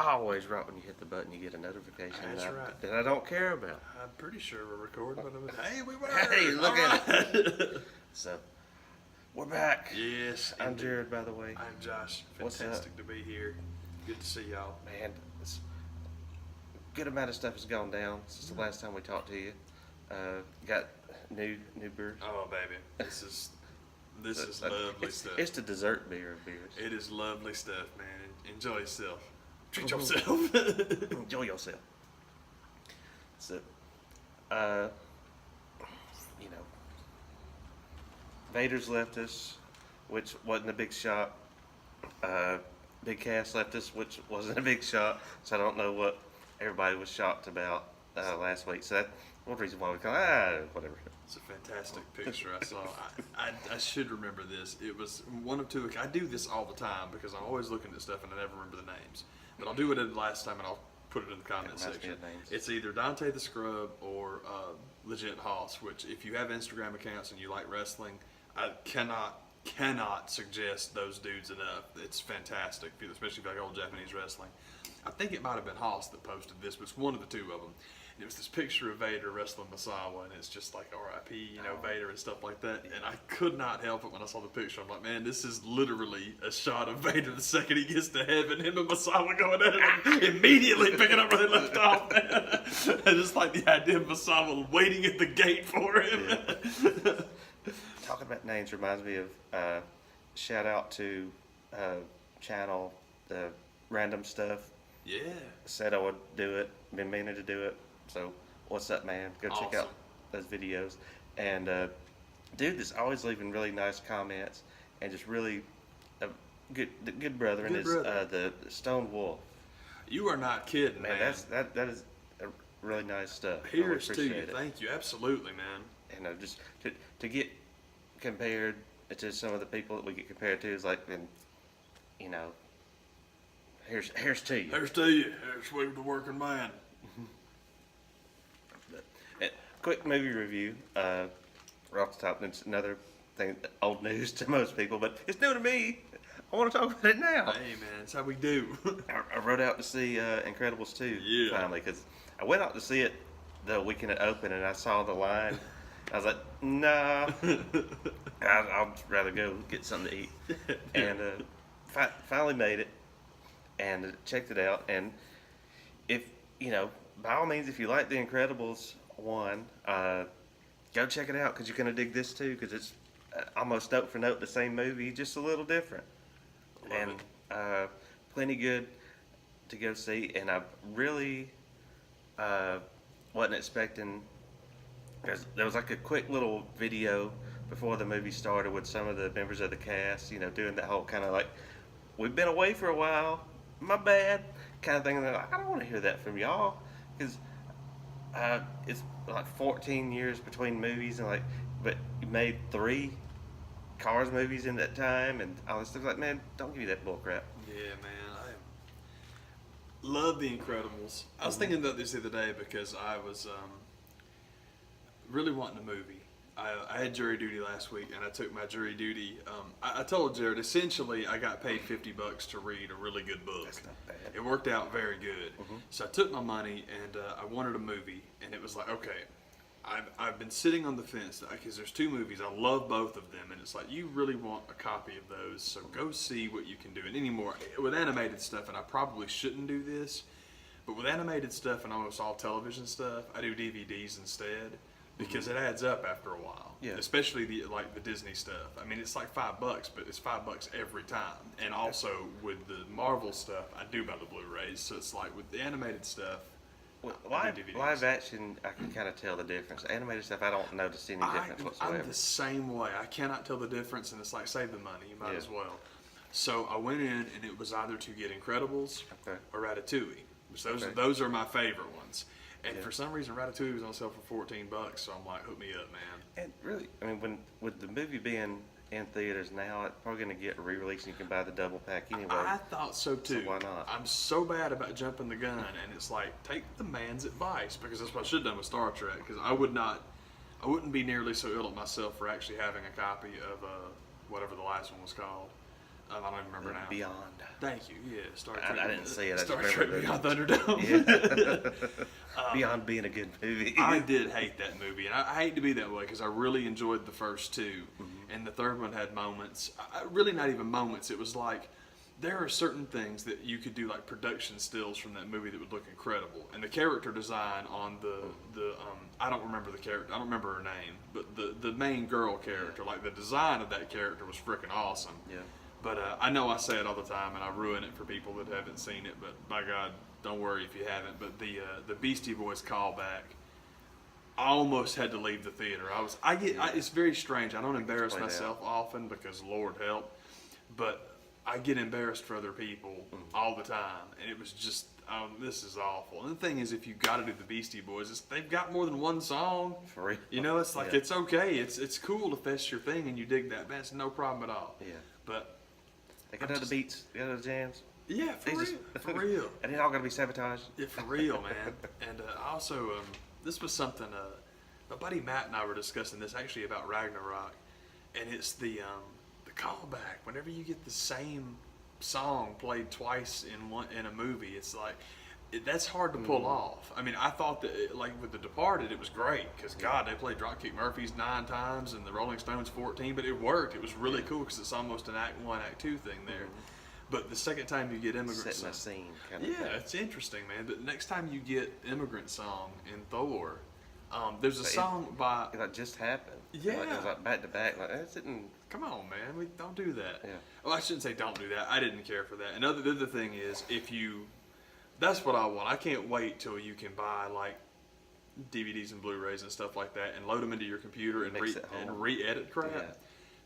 always right when you hit the button, you get a notification That's right. that I don't care about. I'm pretty sure we're recording, but hey, we were. Hey, look at it. So, we're back. Yes. I'm indeed. Jared, by the way. I'm Josh. What's Fantastic to be here. Good to see y'all. Man, good amount of stuff has gone down since the last time we talked to you. Got new beers. Oh, baby, this is lovely stuff. It's the dessert beer of beers. It is lovely stuff, man. Enjoy yourself. Treat yourself. Enjoy yourself. So, Vader's left us, which wasn't a big shock. Big Cass left us, which wasn't a big shock. So I don't know what everybody was shocked about last week. So that's one reason why we call whatever. It's a fantastic picture I saw. I should remember this. It was one of two. I do this all the time because I'm always looking at stuff and I never remember the names. But I'll do it the last time and I'll put it in the comment section. It's either Dante the Scrub or Legit Hoss, which if you have Instagram accounts and you like wrestling, I cannot suggest those dudes enough. It's fantastic, especially if you like old Japanese wrestling. I think it might have been Hoss that posted this, but it's one of the two of them. And it was this picture of Vader wrestling Masawa, and it's just like R.I.P., Vader and stuff like that. And I could not help it when I saw the picture. I'm like, man, this is literally a shot of Vader the second he gets to heaven, him and Masawa going at it, immediately picking up where they left off. I just like the idea of Masawa waiting at the gate for him. Yeah. Talking about names reminds me of shout out to channel the random stuff. Yeah. Said I would do it. Been meaning to do it. So what's up, man? Go check out those videos. And dude, is always leaving really nice comments and just really good brother. And the Stone Wolf. You are not kidding, man. That is really nice stuff. Here's to you. Thank you. Absolutely, man. And just to get compared to some of the people that we get compared to is like, then, here's to you. Here's to you. Here's we the working man. Quick movie review. Right off the top, it's another thing, old news to most people, but it's new to me. I want to talk about it now. Hey, man, that's how we do. I rode out to see Incredibles 2 finally, because I went out to see it the weekend it opened, and I saw the line. I was like, nah, I'll rather go get something to eat. And finally made it and checked it out. And if, by all means, if you like The Incredibles 1, go check it out because you're going to dig this too, because it's almost note for note the same movie, just a little different. Plenty good to go see. And I really wasn't expecting. There was like a quick little video before the movie started with some of the members of the cast, doing that whole kind of like, we've been away for a while, my bad, kind of thing. And they're like, I don't want to hear that from y'all, because it's like 14 years between movies, and but you made 3 Cars movies in that time, and all this stuff. Like, man, don't give me that bull crap. Yeah, man, I love The Incredibles. I was thinking about this the other day because I was really wanting a movie. I had jury duty last week, and I took my jury duty. I told Jared, essentially, I got paid $50 to read a really good book. That's not bad. It worked out very good. So I took my money, and I wanted a movie, and it was like, okay, I've been sitting on the fence because there's 2 movies. I love both of them, and it's like, you really want a copy of those, so go see what you can do. And anymore, with animated stuff, and I probably shouldn't do this, but with animated stuff and almost all television stuff, I do DVDs instead. Because it adds up after a while, especially the Disney stuff. I mean, it's like $5, but it's $5 every time. And also with the Marvel stuff, I do buy the Blu-rays. So it's like with the animated stuff, live action, I can kind of tell the difference. Animated stuff, I don't notice any difference whatsoever. I'm the same way. I cannot tell the difference, and it's like, save the money. You might as well. So I went in, and it was either to get Incredibles or Ratatouille. Which those are my favorite ones. And for some reason, Ratatouille was on sale for $14, so I'm like, hook me up, man. And really, I mean, with the movie being in theaters now, it's probably going to get re-released and you can buy the double pack anyway. I thought so too. So why not? I'm so bad about jumping the gun, and it's like, take the man's advice, because that's what I should have done with Star Trek, because I wouldn't be nearly so ill at myself for actually having a copy of whatever the last one was called. I don't even remember now. Beyond. Thank you. Yeah, Star I Trek. didn't see it. I just Star remember Trek Beyond the- Thunderdome. Yeah. Beyond being a good movie. I did hate that movie, and I hate to be that way because I really enjoyed the first two, and the third one had moments. Really, not even moments. It was like there are certain things that you could do, like production stills from that movie that would look incredible, and the character design on the I don't remember the character. I don't remember her name, but the main girl character, like the design of that character was freaking awesome. Yeah. But I know I say it all the time, and I ruin it for people that haven't seen it. But by God, don't worry if you haven't. But the Beastie Boys callback, I almost had to leave the theater. It's very strange. I don't embarrass Play that. myself often because Lord help, but I get embarrassed for other people all the time, and it was just, this is awful. And the thing is, if you got to do the Beastie Boys, they've got more than one song. For real. You know, it's like Yeah. it's okay. It's cool if that's your thing and you dig that band. It's no problem at all. Yeah. But They got other beats, they got other jams. yeah, for They real, just- for real. And it all gotta be sabotaged. Yeah, for real, man. And also, this was something my buddy Matt and I were discussing this actually about Ragnarok, and it's the callback. Whenever you get the same song played twice in a movie, it's like that's hard to pull off. I mean, I thought that like with The Departed, it was great because God, they played Dropkick Murphys 9 times and the Rolling Stones 14, but it worked. It was really cool because it's almost an Act 1, Act 2 thing there. But the second time you get Immigrant Setting a Song, scene kind of yeah, thing. it's interesting, man. But next time you get Immigrant Song in Thor, there's a song by. It like just happened. Yeah. Like, it was like back to back. Like that's didn't. Come on, man. We don't do that. Yeah. Well, I shouldn't say don't do that. I didn't care for that. And the other thing is, that's what I want. I can't wait till you can buy like DVDs and Blu-rays and stuff like that, and load them into your computer and Mix it home. re-edit crap. Yeah.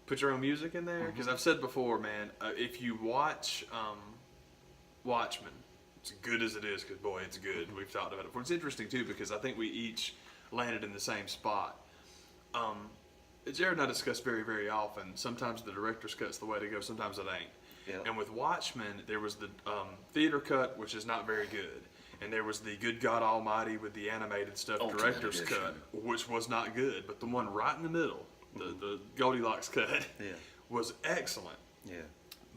Put your own music in there. Because I've said before, man, if you watch Watchmen, as good as it is, because boy, it's good. We've talked about it before. It's interesting too because I think we each landed in the same spot. Jared and I discuss very, very often. Sometimes the director's cut's the way to go. Sometimes it ain't. Yeah. And with Watchmen, there was the theater cut, which is not very good, and there was the Good God Almighty with the animated stuff Ultimate director's edition. cut, which was not good. But the one right in the middle, the Goldilocks cut, Yeah. was excellent. Yeah.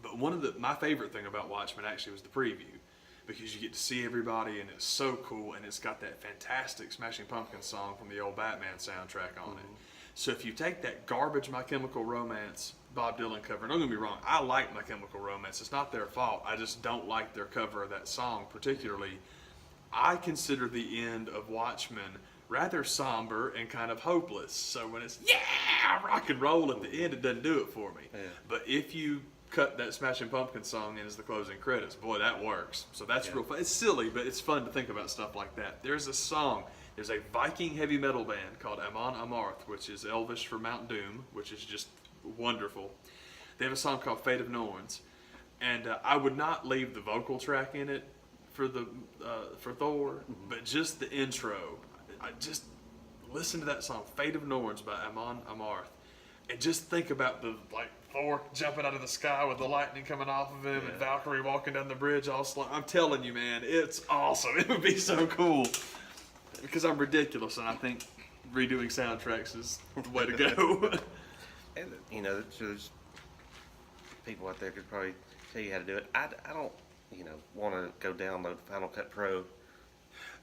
But my favorite thing about Watchmen actually was the preview, because you get to see everybody and it's so cool, and it's got that fantastic Smashing Pumpkins song from the old Batman soundtrack on it. So if you take that garbage My Chemical Romance Bob Dylan cover, and don't get me wrong, I like My Chemical Romance. It's not their fault. I just don't like their cover of that song particularly. I consider the end of Watchmen rather somber and kind of hopeless. So when it's rock and roll at the end, it doesn't do it for me. Yeah. But if you cut that Smashing Pumpkins song in as the closing credits, boy, that works. So that's real fun. It's silly, but it's fun to think about stuff like that. There's a Viking heavy metal band called Amon Amarth, which is Elvish for Mount Doom, which is just wonderful. They have a song called Fate of Norns, and I would not leave the vocal track in it for Thor, but just the intro. I just listen to that song, Fate of Norns by Amon Amarth, and just think about the Thor jumping out of the sky with the lightning coming off of him, and Valkyrie walking down the bridge all slow. I'm telling you, man, it's awesome. It would be so cool. Because I'm ridiculous, and I think redoing soundtracks is the way to go. And there's people out there could probably tell you how to do it. I don't, want to go download Final Cut Pro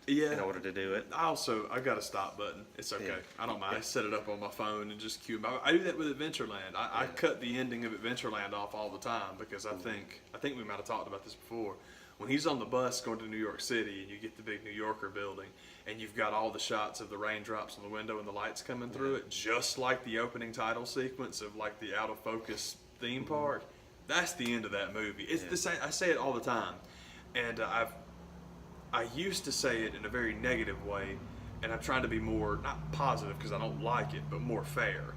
in order to do it. I got a stop button. It's okay. Yeah. I don't mind. I set it up on my phone and just cue them. I do that with Adventureland. I cut the ending of Adventureland off all the time because I think we might have talked about this before. When he's on the bus going to New York City and you get the big New Yorker building and you've got all the shots of the raindrops on the window and the lights coming through it, just like the opening title sequence of like the out of focus theme park, that's the end of that movie. It's the same. I say it all the time, and I used to say it in a very negative way, and I'm trying to be more, not positive because I don't like it, but more fair.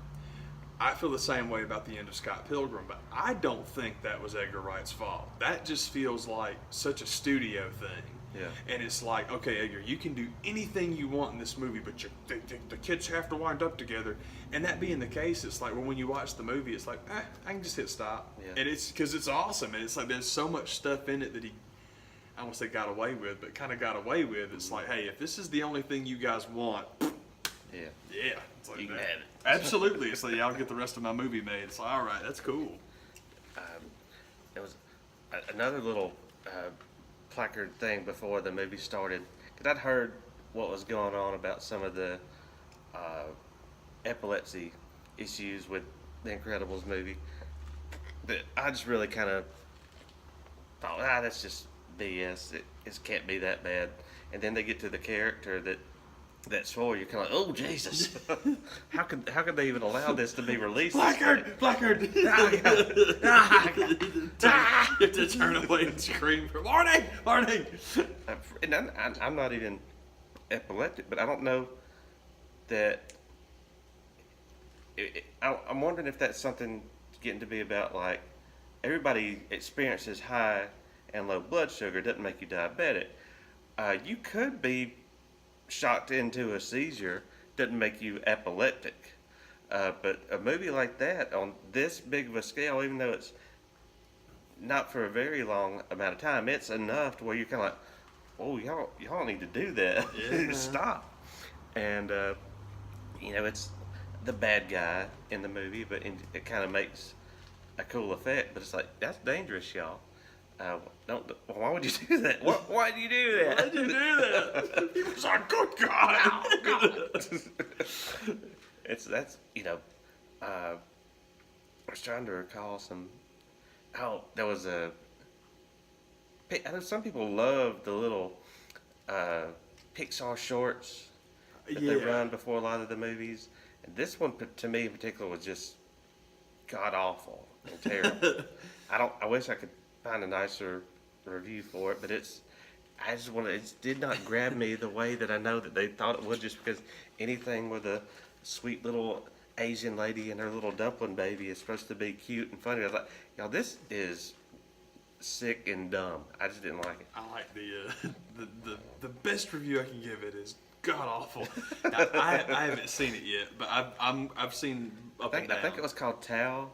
I feel the same way about the end of Scott Pilgrim, but I don't think that was Edgar Wright's fault. That just feels like such a studio thing. Yeah. And it's like, okay, Edgar, you can do anything you want in this movie, but the kids have to wind up together. And that being the case, it's like, well, when you watch the movie, it's like, I can just hit stop. Yeah. And it's because it's awesome. And it's like, there's so much stuff in it that I won't say got away with, but kind of got away with. It's like, hey, if this is the only thing you guys want, yeah. It's like You can that. have it. Absolutely. It's like, I'll get the rest of my movie made. It's like, all right, that's cool. another little placard thing before the movie started, because I'd heard what was going on about some of the uh, epilepsy issues with the Incredibles movie. That I just really kind of thought, that's just BS. It can't be that bad. And then they get to the character that's for you, kind of like, oh Jesus, how could they even allow this to be released? Placard. You have to turn away and scream for warning. And I'm not even epileptic, but I don't know that. I'm wondering if that's something getting to be about, like, everybody experiences high and low blood sugar. Doesn't make you diabetic. You could be shocked into a seizure. Doesn't make you epileptic. But a movie like that on this big of a scale, even though it's not for a very long amount of time, it's enough to where you're kind of like, oh, y'all need to do that. Yeah. Stop. And it's the bad guy in the movie, but it kind of makes a cool effect. But it's like, that's dangerous, y'all. Why would you do that? Why do you do that? Why'd you do that? He was a good guy. Oh, God. I was trying to recall some. Oh, there was a. I know some people love the little Pixar shorts that they run before a lot of the movies. And this one, to me in particular, was just god awful and terrible. I wish I could find a nicer review for it, but it did not grab me the way that I know that they thought it would, just because anything with a sweet little Asian lady and her little dumpling baby is supposed to be cute and funny. I was like, y'all, this is sick and dumb. I just didn't like it. I like the best review I can give it is god awful. I haven't seen it yet, but I've seen up and down. I think it was called Tao,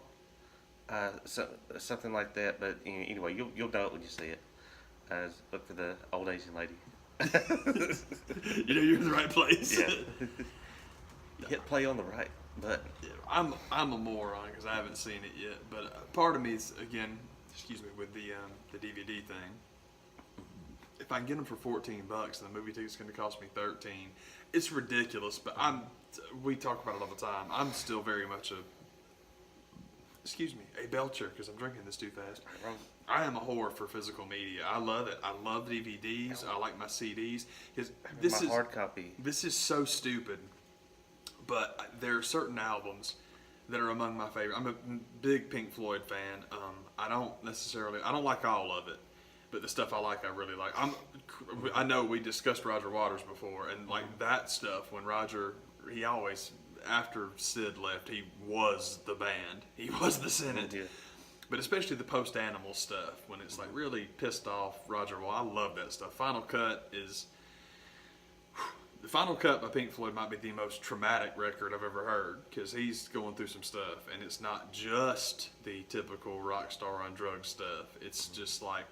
something like that. But anyway, you'll know it when you see it. Look for the old Asian lady. You know you're in the right place. Yeah. You hit play on the right button. Yeah, I'm a moron because I haven't seen it yet. But part of me is, again, with the DVD thing. If I can get them for $14 and the movie ticket's going to cost me $13, it's ridiculous. But we talk about it all the time. I'm still very much a belcher because I'm drinking this too fast. I am a whore for physical media. I love it. I love DVDs. I like my CDs. My hard copy. This is so stupid, but there are certain albums that are among my favorite. I'm a big Pink Floyd fan. I don't like all of it, but the stuff I like, I really like. I know we discussed Roger Waters before, and like that stuff, when Roger, he always, after Sid left, he was the band. He was the Senate. Yeah. But especially the post-Animal stuff, when it's like really pissed off Roger. Well, I love that stuff. The Final Cut by Pink Floyd might be the most traumatic record I've ever heard, because he's going through some stuff, and it's not just the typical rock star on drugs stuff. It's just like,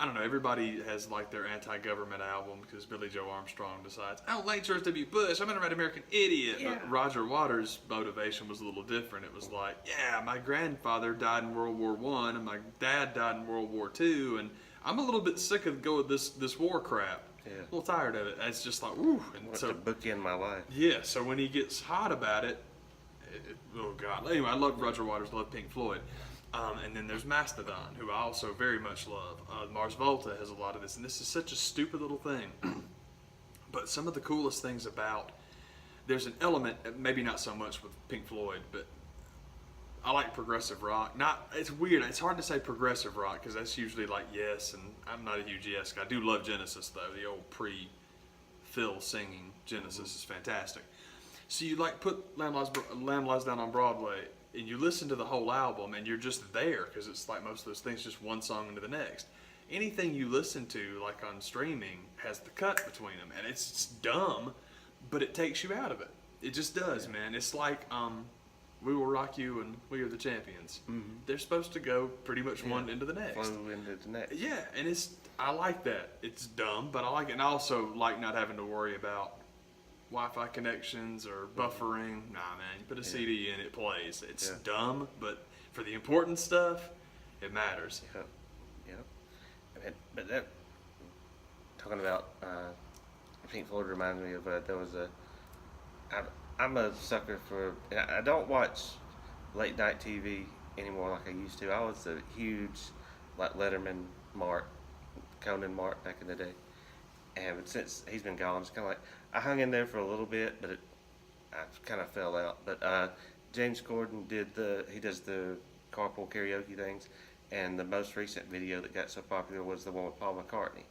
I don't know, everybody has like their anti-government album because Billy Joe Armstrong decides, I don't like George W. Bush, I'm an American idiot. Yeah. But Roger Waters' motivation was a little different. It was like, yeah, my grandfather died in World War I, and my dad died in World War II, and I'm a little bit sick of this war crap. Yeah. A little tired of it. It's just like, ooh. And So to bookend my life. yeah, so when he gets hot about it, oh God. Anyway, I love Roger Waters, love Pink Floyd. And then there's Mastodon, who I also very much love. Mars Volta has a lot of this, and this is such a stupid little thing. But some of the coolest things about, there's an element, maybe not so much with Pink Floyd, but I like progressive rock. It's weird. It's hard to say progressive rock because that's usually like Yes, and I'm not a huge Yes guy. I do love Genesis though. The old pre-Phil singing Genesis is fantastic. So you like put Lamb Lies Down on Broadway, and you listen to the whole album, and you're just there because it's like most of those things, just one song into the next. Anything you listen to, like on streaming, has the cut between them, and it's dumb, but it takes you out of it. It just does, man. It's like We Will Rock You and We Are the Champions. Mm-hmm. They're supposed to go pretty much one into the next. Flow into the next. Yeah, and I like that. It's dumb, but I like it. And I also like not having to worry about Wi-Fi connections or buffering. Nah, man, you put a CD in, it plays. It's dumb, but for the important stuff, it matters. Yep. but that talking about Pink Floyd reminded me of there was a. I'm a sucker for. I don't watch late night TV anymore like I used to. I was a huge like Letterman Mark, Conan Mark back in the day, and since he's been gone, it's kind of like I hung in there for a little bit, but I kind of fell out. But James Corden he does the carpool karaoke things, and the most recent video that got so popular was the one with Paul McCartney,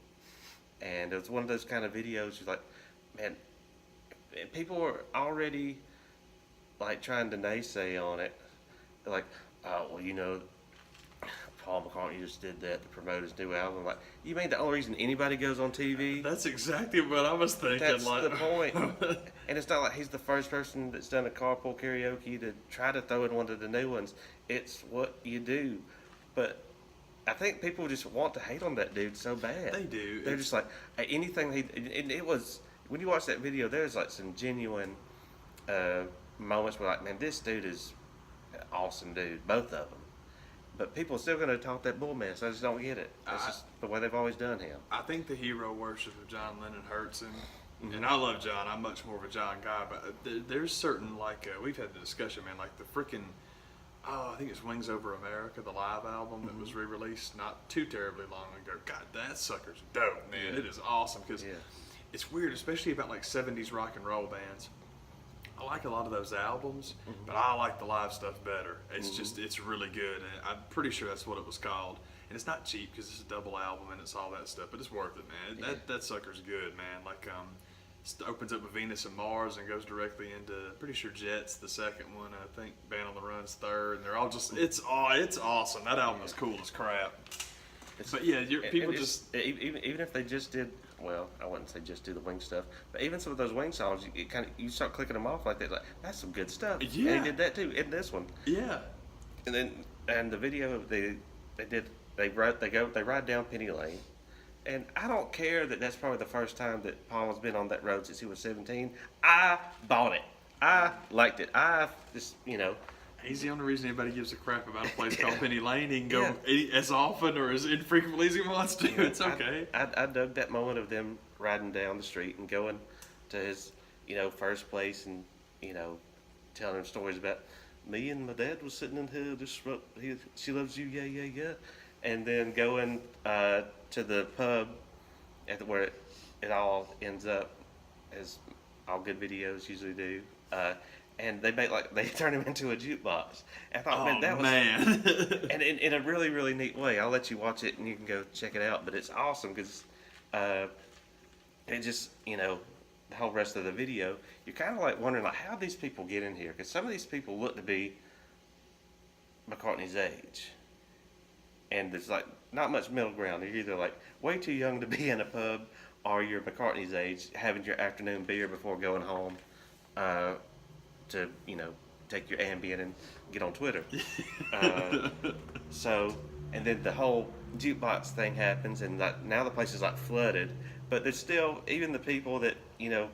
and it was one of those kind of videos. You're like, man, people are already like trying to naysay on it. They're like, well, Paul McCartney just did that to promote his new album. Like, you mean the only reason anybody goes on TV? That's exactly what I was thinking. That's like, the point. And it's not like he's the first person that's done a carpool karaoke to try to throw in one of the new ones. It's what you do. But I think people just want to hate on that dude so bad. They do. They're just like, anything and it was, when you watch that video, there's like some genuine moments where like, man, this dude is an awesome dude, both of them. But people are still going to talk that bull mess. I just don't get it. That's just the way they've always done him. I think the hero worship of John Lennon hurts him. Mm-hmm. And I love John. I'm much more of a John guy. But there's certain, like, we've had the discussion, man, like the freaking, I think it's Wings Over America, the live album that was re-released not too terribly long ago. God, that sucker's dope, man. Yeah. It is awesome because it's weird, especially about like 70s rock and roll bands. I like a lot of those albums, but I like the live stuff better. It's just, it's really good. And I'm pretty sure that's what it was called. And it's not cheap because it's a double album and it's all that stuff, but it's worth it, man. That sucker's good, man. Like, opens up with Venus and Mars and goes directly into, pretty sure Jet's the second one. I think Band on the Run's third. And they're all just, it's awesome. That album is cool as crap. But yeah, people just... Even if they just did... Well, I wouldn't say just do the Wing stuff, but even some of those Wing songs, you start clicking them off like that. Like, that's some good stuff. Yeah, and he did that too in this one. Yeah, and the video they ride down Penny Lane, and I don't care that that's probably the first time that Paul has been on that road since he was 17. I bought it. I liked it. I just He's the only reason anybody gives a crap about a place called Penny Lane. He can go as often or as infrequently as he wants to. Yeah, it's okay. I dug that moment of them riding down the street and going to his, first place and, telling him stories about me and my dad was sitting in here, she loves you, yeah, yeah, yeah. And then going to the pub where it all ends up, as all good videos usually do. And they turn him into a jukebox. And I thought, man, that was and in a really, really neat way. I'll let you watch it and you can go check it out. But it's awesome because it just, the whole rest of the video, you're kind of like wondering, like, how these people get in here? Because some of these people look to be McCartney's age, and there's like not much middle ground. You're either like way too young to be in a pub, or you're McCartney's age, having your afternoon beer before going home. To take your Ambien and get on Twitter. And then the whole jukebox thing happens, and now the place is like flooded. But there's still, even the people that are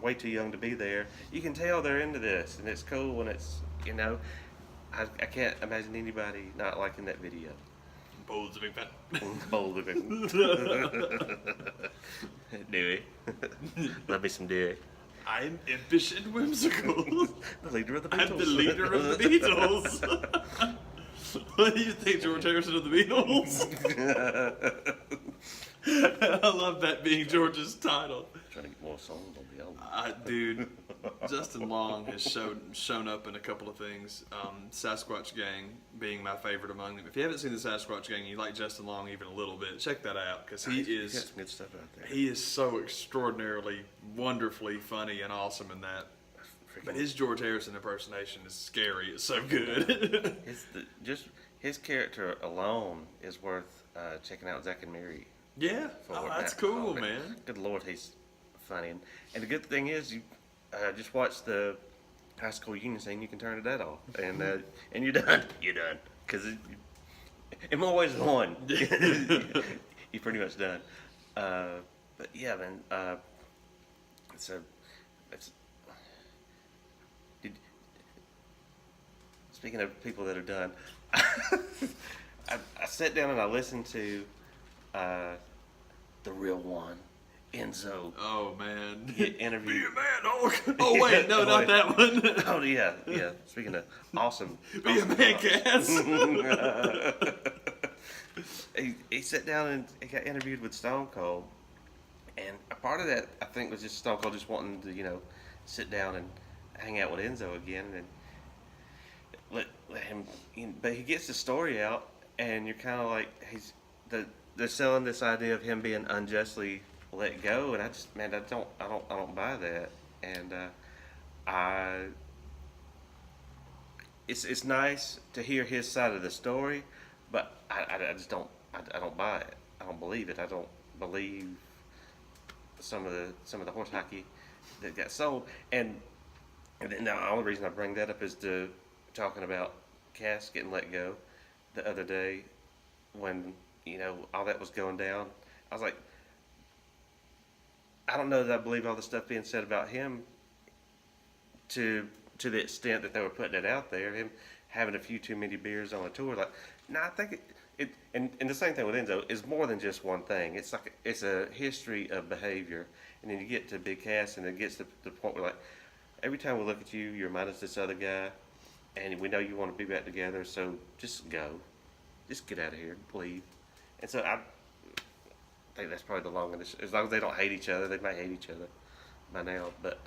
way too young to be there, you can tell they're into this, and it's cool. And it's I can't imagine anybody not liking that video. Bold's a big fan. Bold a big Dewey. Love me some Dewey. I'm impish and whimsical. The leader of the Beatles. I'm the leader of the Beatles. What do you think, George Harrison of the Beatles? I love that being George's title. Trying to get more songs on the album. Dude, Justin Long has shown up in a couple of things. Sasquatch Gang being my favorite among them. If you haven't seen the Sasquatch Gang and you like Justin Long even a little bit, check that out because he's got some good stuff out there. He is so extraordinarily, wonderfully funny and awesome in that. But his George Harrison impersonation is scary. It's so good. Just his character alone is worth checking out. Zack and Miri. Yeah, that's cool, man. Good Lord, he's funny. And the good thing is, you just watch the high school union scene. You can turn that off, and you're done. You're done because in more ways than one, you're pretty much done. But yeah, man. Speaking of people that are done, I sat down and I listened to the real one, Enzo. Oh man. Get interviewed. Be a man, Hulk. Oh wait, no, not that one. Oh yeah, yeah. Speaking of awesome, Be a man, Cass. he sat down and he got interviewed with Stone Cold, and a part of that I think was just Stone Cold just wanting to sit down and hang out with Enzo again and let him. But he gets the story out, and you're kind of like they're selling this idea of him being unjustly let go, and I don't buy that, and it's nice to hear his side of the story, but I just don't buy it. I don't believe it. I don't believe some of the horse hockey that got sold, and then the only reason I bring that up is to talking about Cass getting let go the other day when all that was going down. I was like, I don't know that I believe all the stuff being said about him to the extent that they were putting it out there. Him having a few too many beers on a tour. Like, no, I think and the same thing with Enzo is more than just one thing. It's like it's a history of behavior, and then you get to Big Cass, and it gets to the point where like every time we look at you, you're minus this other guy, and we know you want to be back together. So just go, just get out of here, leave. And so I think that's probably the long and the, as long as they don't hate each other, they might hate each other by now. But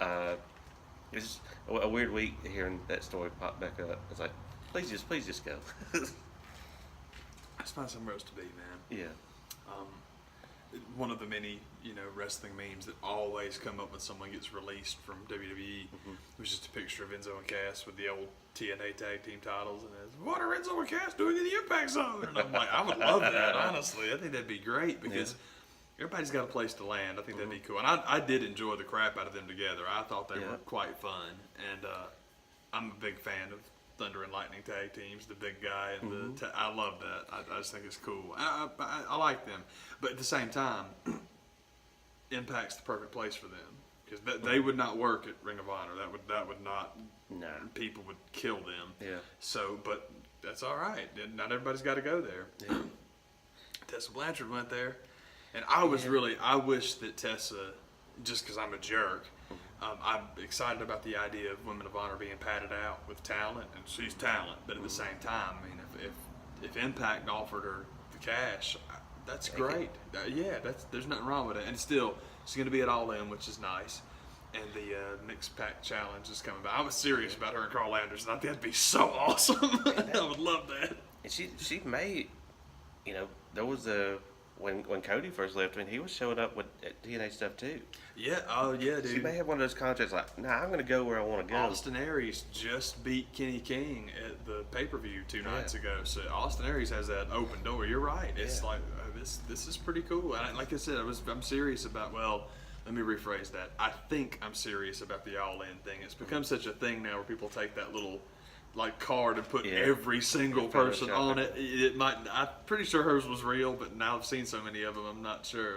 it's just a weird week hearing that story pop back up. It's like, please just go. Let's find somewhere else to be, man. Yeah. One of the many, wrestling memes that always come up when someone gets released from WWE was just a picture of Enzo and Cass with the old TNA tag team titles, and it's, what are Enzo and Cass doing in the Impact Zone? And I'm like, I would love that, honestly. I think that'd be great because everybody's got a place to land. I think that'd be cool. And I did enjoy the crap out of them together. I thought they were quite fun. And I'm a big fan of Thunder and Lightning tag teams, the big guy and I love that. I just think it's cool. I like them, but at the same time, Impact's the perfect place for them because they would not work at Ring of Honor. That would not. No. People would kill them. Yeah. So, but that's all right. Not everybody's got to go there. Yeah. Tessa Blanchard went there, and I wish that Tessa, just because I'm a jerk. I'm excited about the idea of Women of Honor being padded out with talent, and she's talent. But at the same time, I mean, if Impact offered her the cash, that's great. There's nothing wrong with it. And still, she's going to be at All In, which is nice. And the Mixed Pack Challenge is coming back. I was serious about her and Carl Anderson. I think that'd be so awesome. I would love that. And she made, there was when Cody first left, I mean, he was showing up with TNA stuff too. Yeah, oh yeah, dude. She may have one of those contracts like, nah, I'm going to go where I want to go. Austin Aries just beat Kenny King at the pay-per-view 2 nights ago. So Austin Aries has that open door. You're right. It's like, this is pretty cool. And like I said, I'm serious about, let me rephrase that. I think I'm serious about the All In thing. It's become such a thing now where people take that little card and put every single person on it. It might. I'm pretty sure hers was real, but now I've seen so many of them, I'm not sure.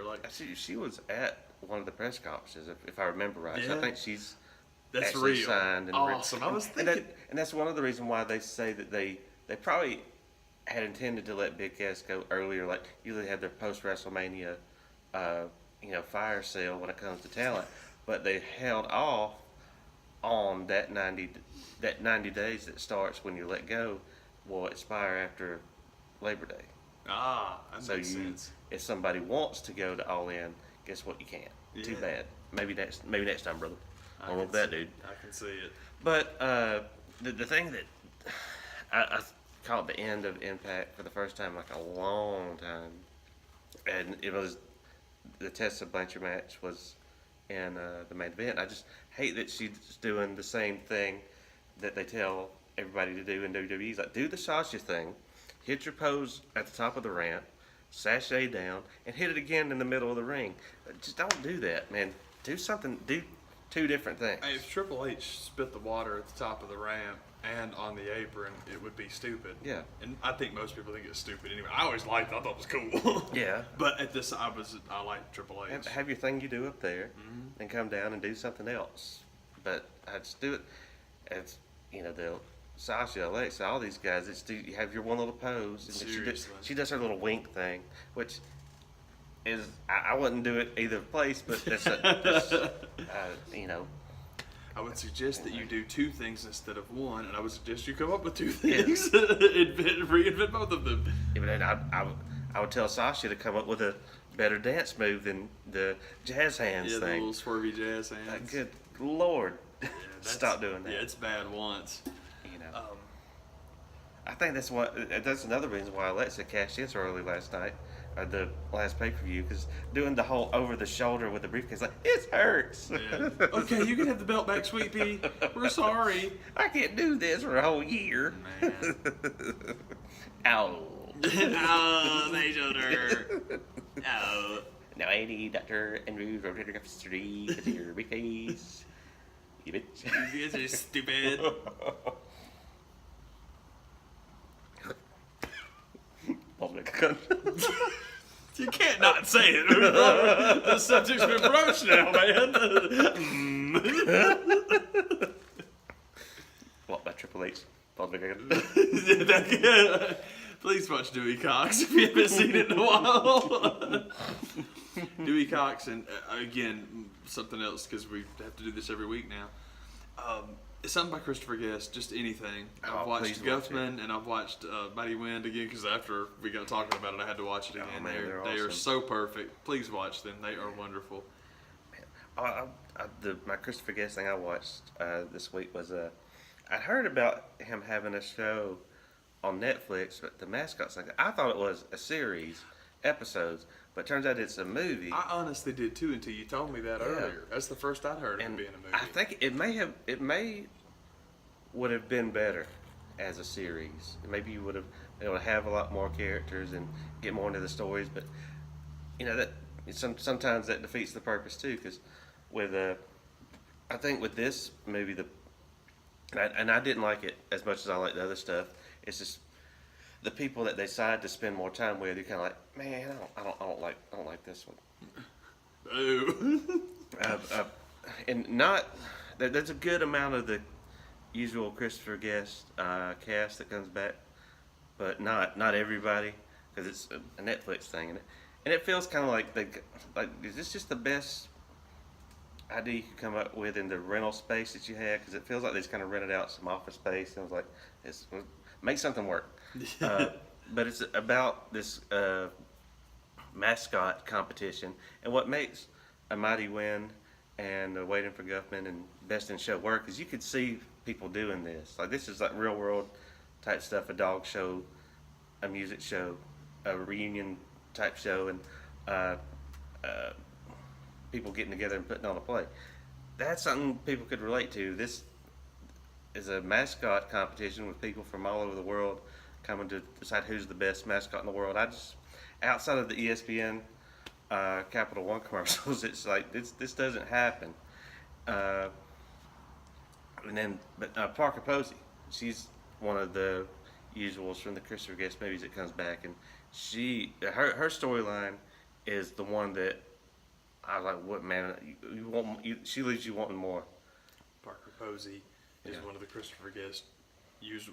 She was at one of the press conferences, if I remember right. Yeah. So I think she's that's actually real. signed and awesome. I was thinking, and that's one of the reasons why they say that they probably had intended to let Big Cass go earlier. Like usually have their post WrestleMania, fire sale when it comes to talent, but they held off on that 90 days that starts when you let go will expire after Labor Day. that makes sense. If somebody wants to go to All In, guess what? You can't. Yeah. Too bad. Maybe next time, brother. I love that, dude. I can see it. But the thing that I caught the end of Impact for the first time like a long time, and it was the Tessa Blanchard match was in the main event. I just hate that she's doing the same thing that they tell everybody to do in WWE. It's like, do the Sasha thing, hit your pose at the top of the ramp, sashay down, and hit it again in the middle of the ring. Just don't do that, man. Do something. Do two different things. Hey, if Triple H spit the water at the top of the ramp and on the apron, it would be stupid. Yeah. And I think most people think it's stupid anyway. I always liked it. I thought it was cool. Yeah. But at this, I like Triple H. Have your thing you do up there, and come down and do something else. But I just do it as the Sasha, Alexa, all these guys. You have your one little pose, and Seriously. she does her little wink thing, which is I wouldn't do it either place, but you know. I would suggest that you do two things instead of one, and I would suggest you come up with two Yeah. things. Reinvent both of them. Even then, I would tell Sasha to come up with a better dance move than the jazz hands Yeah, the thing. little swervy jazz hands. Good Lord, Yeah, stop doing that. Yeah, it's bad once. You know. I think that's another reason why Alexa cashed in so early last night, or the last pay-per-view, because doing the whole over the shoulder with the briefcase, like, it hurts. Yeah. Okay, you can have the belt back, Sweet Pea. We're sorry. I can't do this for a whole year. Man. Ow. Oh, my shoulder. Oh. Now I need Dr. Andrew rotator cuff surgery because of your briefcase. You bitch. You guys are stupid. You can't not say it. The subject's been broached now, man. What, by Triple H? Please watch Dewey Cox if you haven't seen it in a while. Dewey Cox, and again, something else, because we have to do this every week now. Something by Christopher Guest, just anything. I've watched Guffman, and I've watched Mighty Wind again, because after we got talking about it, I had to watch it again. Oh, man, they're they are awesome. so perfect. Please watch them. They are wonderful. My Christopher Guest thing I watched this week was I'd heard about him having a show on Netflix, but the Mascots thing, I thought it was a series, episodes, but it turns out it's a movie. I honestly did too until you told me that earlier. That's the first I'd heard of it being a movie. I think it would have been better as a series. Maybe you would have been able to have a lot more characters and get more into the stories, but you know that sometimes that defeats the purpose too. Because with I think with this movie and I didn't like it as much as I like the other stuff. It's just the people that they decide to spend more time with. You're kind of like, man, I don't like this one. Boo. And not there's a good amount of the usual Christopher Guest cast that comes back, but not everybody, because it's a Netflix thing, and it feels kind of like is this just the best idea you could come up with in the rental space that you had? Because it feels like they just kind of rented out some office space, and I was like, make something work. But it's about this mascot competition, and what makes a Mighty Wind and Waiting for Guffman and Best in Show work is you could see people doing this. Like, this is like real world type stuff, a dog show, a music show, a reunion type show, and people getting together and putting on a play. That's something people could relate to. This is a mascot competition with people from all over the world coming to decide who's the best mascot in the world. Outside of the ESPN Capital One commercials, it's like this doesn't happen. But Parker Posey, she's one of the usuals from the Christopher Guest movies that comes back, and her storyline is the one that I was like, what, man, she leaves you wanting more. Parker Posey is one of the Christopher Guest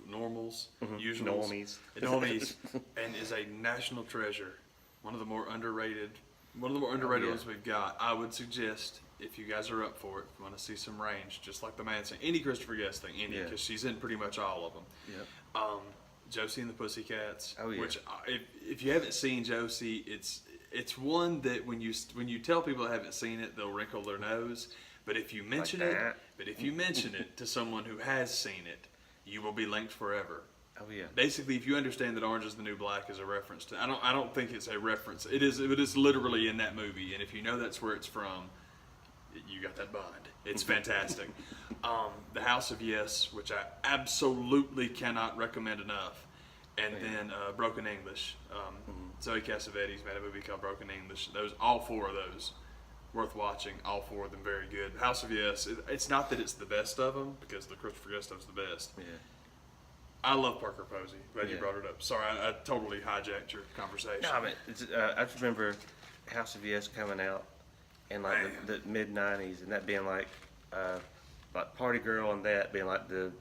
normals, Normies, and is a national treasure. One of the more underrated ones we've got. I would suggest, if you guys are up for it, if you want to see some range, just like the man saying, any Christopher Guest thing, because she's in pretty much all of them. Yep. Josie and the Pussycats. Oh, yeah. Which, if you haven't seen Josie, it's one that when you tell people that haven't seen it, they'll wrinkle their nose. But if you mention it to someone who has seen it, you will be linked forever. Oh yeah. Basically, if you understand that Orange is the New Black is a reference to, I don't think it's a reference. It is literally in that movie, and if you know that's where it's from, you got that bond. It's fantastic. The House of Yes, which I absolutely cannot recommend enough, and then Broken English. Zoe Cassavetes made a movie called Broken English. All four of those, worth watching. All four of them very good. House of Yes. It's not that it's the best of them, because the Christopher Guest stuff's the best. Yeah. I love Parker Posey. Glad you brought it up. Sorry, I totally hijacked your conversation. No, I mean, I just remember House of Yes coming out in like the mid '90s, and that being like Party Girl and that being like the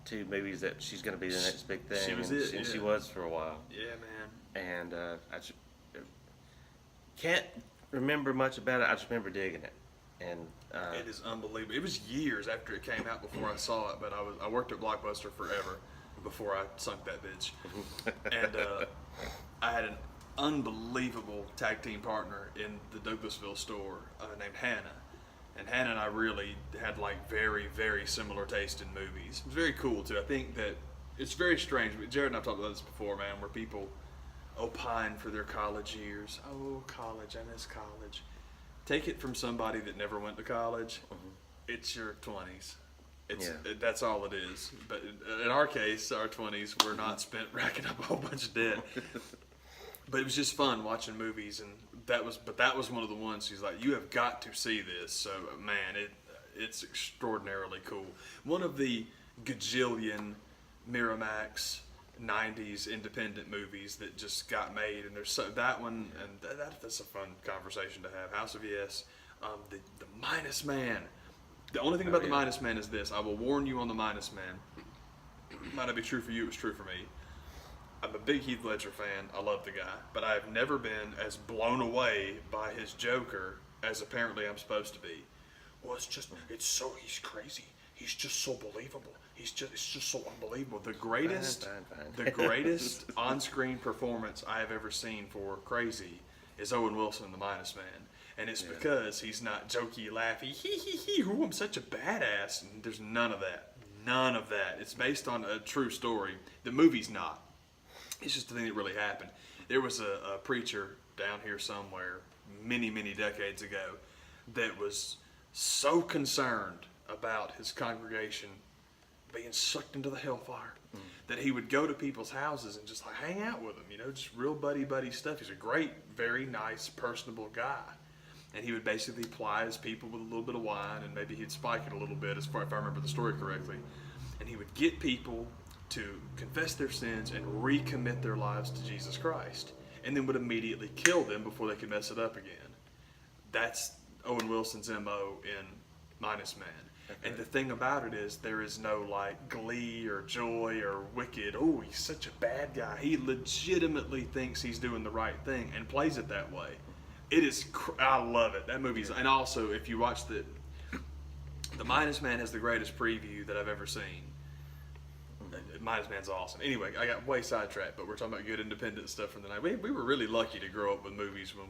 two movies that she's going to be the next big thing. She was and she was for a while. Yeah, man. And can't remember much about it. I just remember digging it, and It is unbelievable. It was years after it came out before I saw it, but I worked at Blockbuster forever before I sunk that bitch, and I had an unbelievable tag team partner in the Douglasville store named Hannah. And Hannah and I really had like very, very similar taste in movies. It was very cool too. I think that it's very strange. Jared and I've talked about this before, man, where people opine for their college years. Oh, college, I miss college. Take it from somebody that never went to college. It's your 20s. That's all it is. But in our case, our 20s were not spent racking up a whole bunch of debt. But it was just fun watching movies, and that was one of the ones she's like, you have got to see this. So man, it's extraordinarily cool. One of the gajillion Miramax 90s independent movies that just got made, and there's that one, and that's a fun conversation to have. House of Yes, the Minus Man. The only thing about the Minus Man is this. I will warn you on the Minus Man. Might not be true for you. It was true for me. I'm a big Heath Ledger fan. I love the guy, but I have never been as blown away by his Joker as apparently I'm supposed to be. Well, he's crazy. He's just so believable. It's just so unbelievable. The greatest on-screen performance I have ever seen for crazy is Owen Wilson in The Minus Man. And it's because he's not jokey, laughy, ooh, I'm such a badass. And there's none of that. None of that. It's based on a true story. The movie's not. It's just the thing that really happened. There was a preacher down here somewhere many, many decades ago that was so concerned about his congregation being sucked into the hellfire that he would go to people's houses and just like hang out with them, just real buddy stuff. He's a great, very nice, personable guy. And he would basically ply his people with a little bit of wine, and maybe he'd spike it a little bit, if I remember the story correctly. And he would get people to confess their sins and recommit their lives to Jesus Christ, and then would immediately kill them before they could mess it up again. That's Owen Wilson's MO in Minus Man. Okay. And the thing about it is there is no like glee or joy or wicked, oh, he's such a bad guy. He legitimately thinks he's doing the right thing and plays it that way. It is, I love it. That movie's, and also if you watch the Minus Man has the greatest preview that I've ever seen. Minus Man's awesome. Anyway, I got way sidetracked, but we're talking about good independent stuff from the night. We were really lucky to grow up with movies when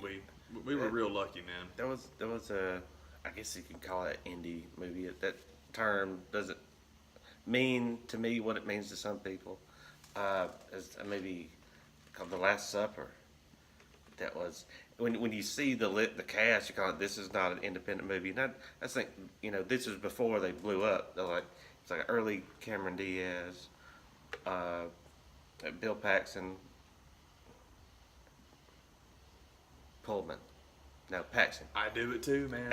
we were real lucky, man. There was a, I guess you could call it an indie movie. That term doesn't mean to me what it means to some people. As a movie called The Last Supper. That was when you see the cast, you call it, this is not an independent movie. And I think this was before they blew up. They're like, it's like early Cameron Diaz, Bill Paxton, Paxton. I do it too, man.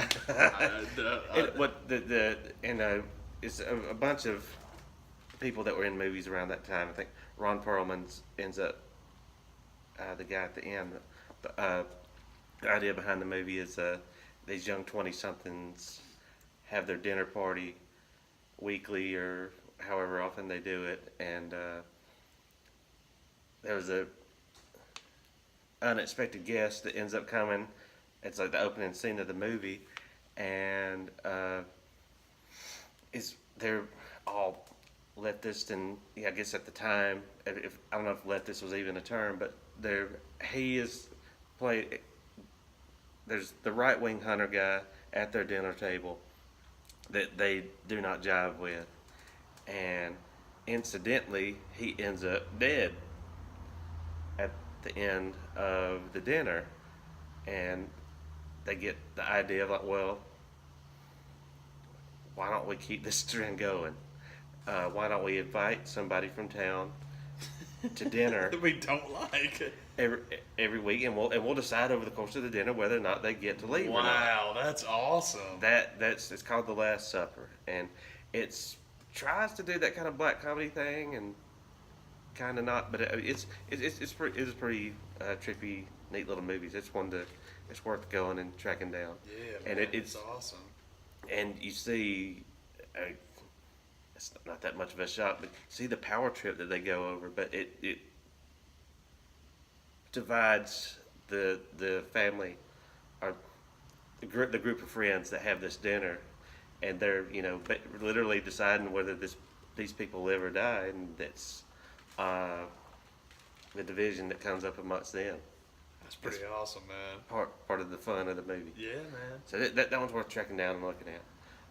It's a bunch of people that were in movies around that time. I think Ron Perlman ends up the guy at the end. The idea behind the movie is these young 20-somethings have their dinner party weekly or however often they do it, and there was a unexpected guest that ends up coming. It's like the opening scene of the movie, and they're all leftist, and I guess at the time, if I don't know if leftist was even a term, but he is played. There's the right-wing hunter guy at their dinner table that they do not jive with, and incidentally, he ends up dead at the end of the dinner, and they get the idea of like, well, why don't we keep this trend going? Why don't we invite somebody from town to dinner that we don't like every week, and we'll decide over the course of the dinner whether or not they get to leave. Wow, that's awesome. It's called The Last Supper, and it's tries to do that kind of black comedy thing, and kind of not, but it's pretty trippy, neat little movies. It's worth going and tracking down. Yeah, and man, it's awesome. And you see, it's not that much of a shock, but see the power trip that they go over, but it divides the family or the group of friends that have this dinner, and they're literally deciding whether these people live or die, and that's the division that comes up amongst them. That's pretty awesome, man. Part of the fun of the movie. Yeah, man. So that one's worth tracking down and looking at.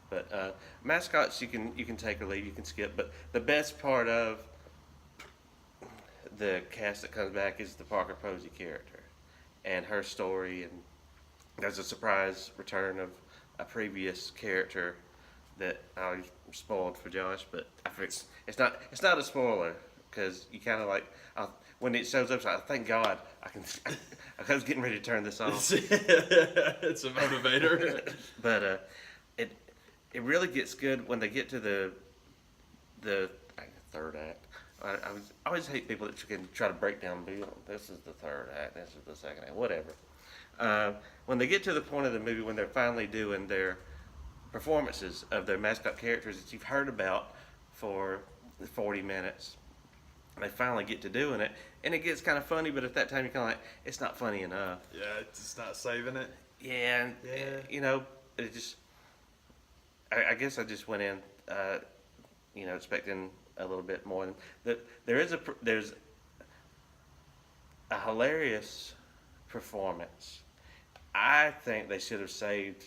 But Mascots you can take or leave, you can skip. But the best part of the cast that comes back is the Parker Posey character and her story, and there's a surprise return of a previous character that I spoiled for Josh, but it's not a spoiler because you kind of like when it shows up. It's like, thank God I was getting ready to turn this off. It's a motivator. But it really gets good when they get to the third act. I always hate people that can try to break down the film. This is the third act. This is the second act. Whatever. When they get to the point of the movie when they're finally doing their performances of their mascot characters that you've heard about for 40 minutes, they finally get to doing it, and it gets kind of funny. But at that time, you're kind of like, it's not funny enough. Yeah, it's not saving it. Yeah, and it just. I guess I just went in, expecting a little bit more. There's a hilarious performance. I think they should have saved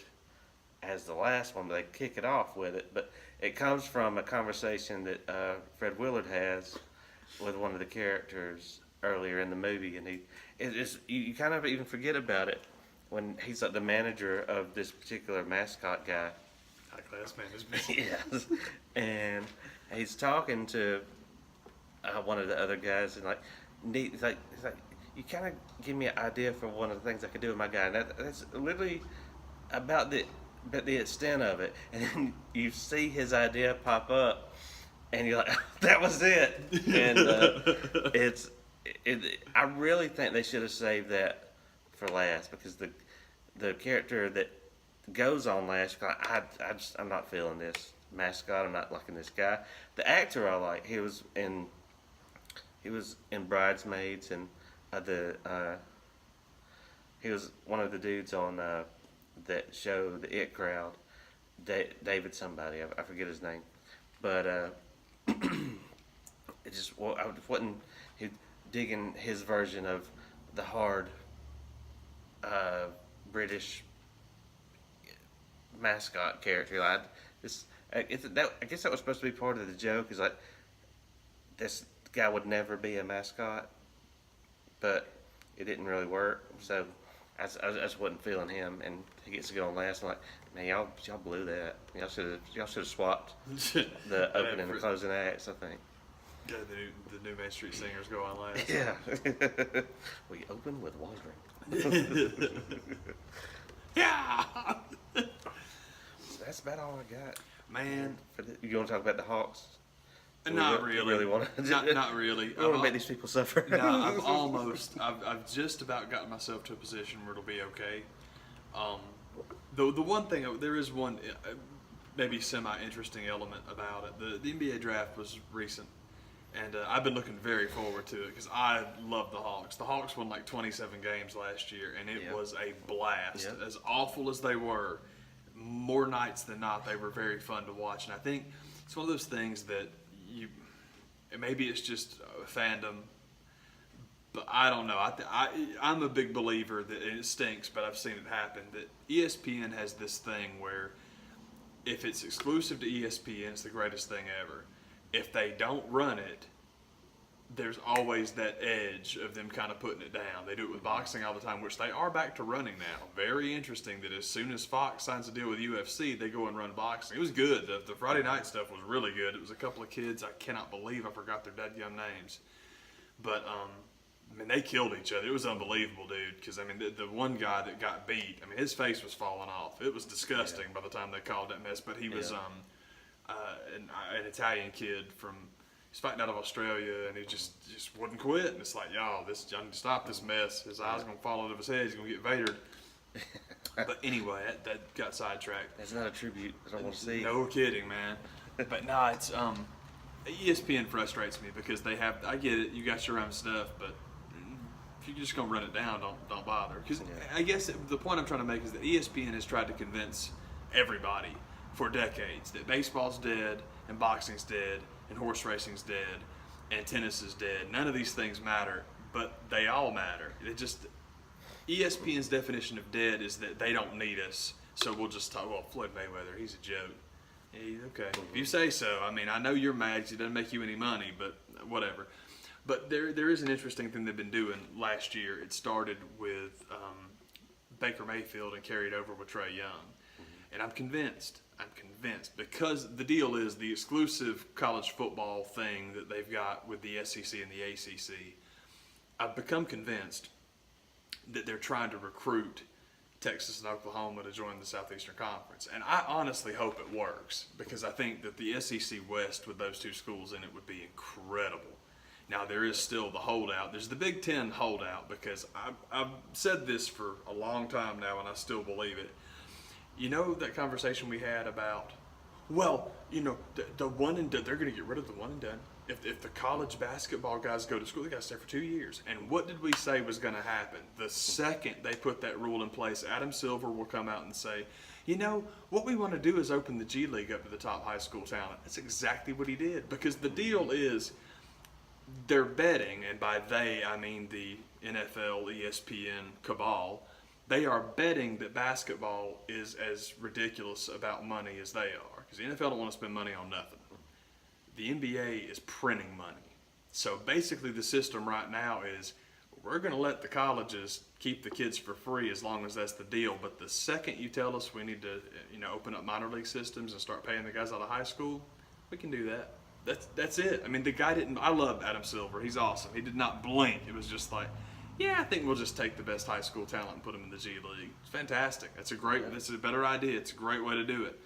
as the last one, but they kick it off with it. But it comes from a conversation that Fred Willard has with one of the characters earlier in the movie, and you kind of even forget about it when he's like the manager of this particular mascot guy. High-class management. Yes, and he's talking to one of the other guys, and he's like, you kind of give me an idea for one of the things I could do with my guy, and that's literally about the extent of it. And then you see his idea pop up, and you're like, that was it. And I really think they should have saved that for last, because the character that goes on last, I'm not feeling this mascot. I'm not liking this guy. The actor I like. He was in Bridesmaids, and he was one of the dudes on that show, The It Crowd. David somebody, I forget his name, but I wasn't digging his version of the hard British mascot character. I guess that was supposed to be part of the joke. Is like, this guy would never be a mascot, but it didn't really work. So I just wasn't feeling him, and he gets to go on last. I'm like, man, y'all blew that. Y'all should have swapped the opening and closing acts, I think. Yeah, the new Main Street Singers go on last. Yeah. We open with Wandering. Yeah. So that's about all I got. Man. You want to talk about the Hawks? Not really. You really want to? Not really. I want to make these people suffer. No, I've just about gotten myself to a position where it'll be okay. The one thing, there is one maybe semi-interesting element about it. The NBA draft was recent, and I've been looking very forward to it because I love the Hawks. The Hawks won like 27 games last year, and it was a blast. Yep. As awful as they were, more nights than not, they were very fun to watch. And I think it's one of those things that maybe it's just a fandom, but I don't know. I'm a big believer that, and it stinks, but I've seen it happen, that ESPN has this thing where if it's exclusive to ESPN, it's the greatest thing ever. If they don't run it, there's always that edge of them kind of putting it down. They do it with boxing all the time, which they are back to running now. Very interesting that as soon as Fox signs a deal with UFC, they go and run boxing. It was good. The Friday night stuff was really good. It was a couple of kids. I cannot believe I forgot their dead young names. But, I mean, they killed each other. It was unbelievable, dude. Because, I mean, the one guy that got beat, I mean, his face was falling off. It was disgusting by the time they called that mess. But he was an Italian kid from... He's fighting out of Australia, and he just wouldn't quit. And it's like, y'all, I need to stop this mess. His eyes are going to fall out of his head. He's going to get Vadered. But anyway, that got sidetracked. That's not a tribute I don't want to see. No kidding, man. But no, it's ESPN frustrates me because they have. I get it, you got your own stuff, but if you're just gonna run it down, don't bother. Because Yeah. I guess the point I'm trying to make is that ESPN has tried to convince everybody for decades that baseball's dead and boxing's dead and horse racing's dead and tennis is dead. None of these things matter, but they all matter. It just ESPN's definition of dead is that they don't need us, so we'll just talk. Well, Floyd Mayweather, he's a joke. Okay, if you say so. I mean, I know you're mad 'cause it doesn't make you any money, but whatever. But there is an interesting thing they've been doing last year. It started with Baker Mayfield and carried over with Trae Young. And I'm convinced because the deal is the exclusive college football thing that they've got with the SEC and the ACC. I've become convinced that they're trying to recruit Texas and Oklahoma to join the Southeastern Conference. And I honestly hope it works because I think that the SEC West with those two schools in it would be incredible. Now, there is still the holdout. There's the Big Ten holdout because I've said this for a long time now and I still believe it. You know that conversation we had about, well, you know, the one and done, they're going to get rid of the one and done. If the college basketball guys go to school, they got to stay for 2 years. And what did we say was going to happen? The second they put that rule in place, Adam Silver will come out and say, you know, what we want to do is open the G League up to the top high school talent. That's exactly what he did because the deal is they're betting, and by they I mean the NFL, ESPN cabal, they are betting that basketball is as ridiculous about money as they are because the NFL don't want to spend money on nothing. The NBA is printing money. So basically the system right now is we're going to let the colleges keep the kids for free as long as that's the deal. But the second you tell us we need to, open up minor league systems and start paying the guys out of high school, we can do that. That's it. I mean, the guy didn't. I love Adam Silver. He's awesome. He did not blink. It was just like, yeah, I think we'll just take the best high school talent and put them in the G League. It's fantastic. That's a better idea. It's a great way to do it.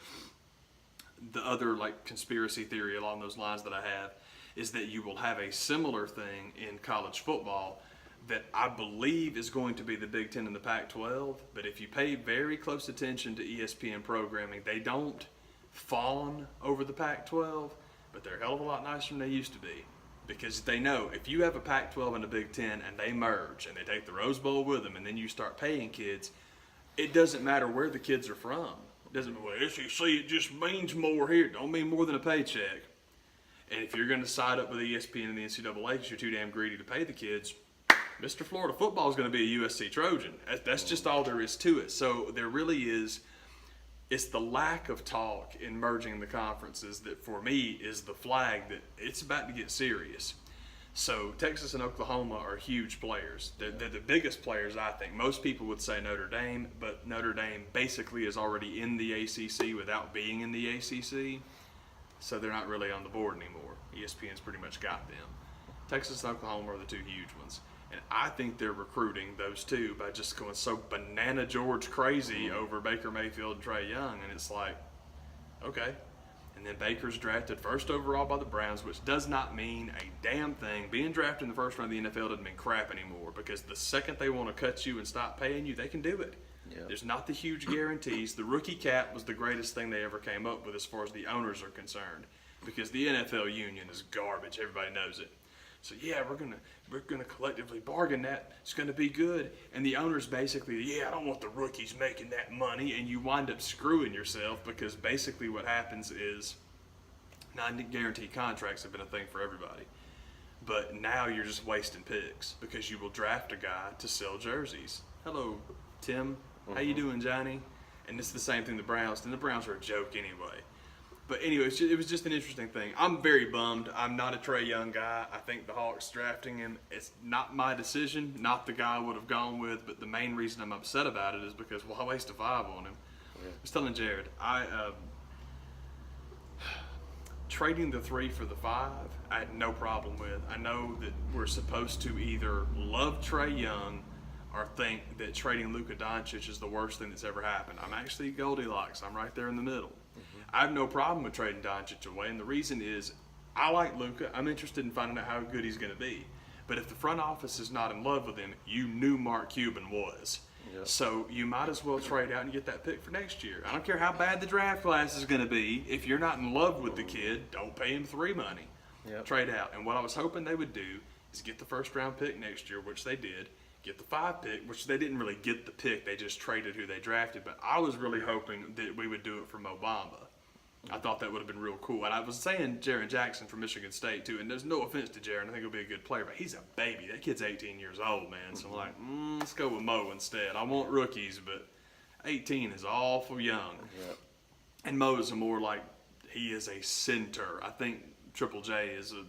The other conspiracy theory along those lines that I have is that you will have a similar thing in college football that I believe is going to be the Big Ten and the Pac-12. But if you pay very close attention to ESPN programming, they don't fawn over the Pac-12, but they're a hell of a lot nicer than they used to be. Because they know if you have a Pac-12 and a Big Ten and they merge and they take the Rose Bowl with them and then you start paying kids, it doesn't matter where the kids are from. It doesn't mean, well, SEC, it just means more here. It don't mean more than a paycheck. And if you're going to side up with ESPN and the NCAA because you're too damn greedy to pay the kids, Mr. Florida football is going to be a USC Trojan. That's just all there is to it. So there really is, it's the lack of talk in merging the conferences that for me is the flag that it's about to get serious. So Texas and Oklahoma are huge players. They're the biggest players, I think. Most people would say Notre Dame, but Notre Dame basically is already in the ACC without being in the ACC. So they're not really on the board anymore. ESPN's pretty much got them. Texas and Oklahoma are the two huge ones. And I think they're recruiting those two by just going so banana George crazy over Baker Mayfield and Trae Young. And it's like, okay. And then Baker's drafted first overall by the Browns, which does not mean a damn thing. Being drafted in the first round of the NFL doesn't mean crap anymore because the second they want to cut you and stop paying you, they can do it. Yep. There's not the huge guarantees. The rookie cap was the greatest thing they ever came up with as far as the owners are concerned because the NFL union is garbage. Everybody knows it. So yeah, we're gonna collectively bargain that. It's gonna be good. And the owners basically, yeah, I don't want the rookies making that money, and you wind up screwing yourself because basically what happens is non-guaranteed contracts have been a thing for everybody. But now you're just wasting picks because you will draft a guy to sell jerseys. Hello, Tim. How you doing, Johnny? And it's the same thing the Browns. And the Browns are a joke anyway. But anyway, it was just an interesting thing. I'm very bummed. I'm not a Trae Young guy. I think the Hawks drafting him, it's not my decision, not the guy I would have gone with, but the main reason I'm upset about it is because, well, I wasted 5 on him. Yeah. I was telling Jared, trading the 3 for the 5, I had no problem with. I know that we're supposed to either love Trae Young or think that trading Luka Doncic is the worst thing that's ever happened. I'm actually Goldilocks. I'm right there in the middle. I have no problem with trading Doncic away, and the reason is I like Luka. I'm interested in finding out how good he's going to be. But if the front office is not in love with him, you knew Mark Cuban was. Yep. So you might as well trade out and get that pick for next year. I don't care how bad the draft class is going to be. If you're not in love with the kid, don't pay him 3 money. Yep. Trade out. And what I was hoping they would do is get the first-round pick next year, which they did, get the 5 pick, which they didn't really get the pick. They just traded who they drafted. But I was really hoping that we would do it for Mo Bamba. I thought that would have been real cool. And I was saying Jaren Jackson from Michigan State, too. And there's no offense to Jaren. I think he'll be a good player. But he's a baby. That kid's 18 years old, man. So I'm like, let's go with Mo instead. I want rookies, but 18 is awful young. Yep. And Mo is a more like, he is a center. I think Triple J is a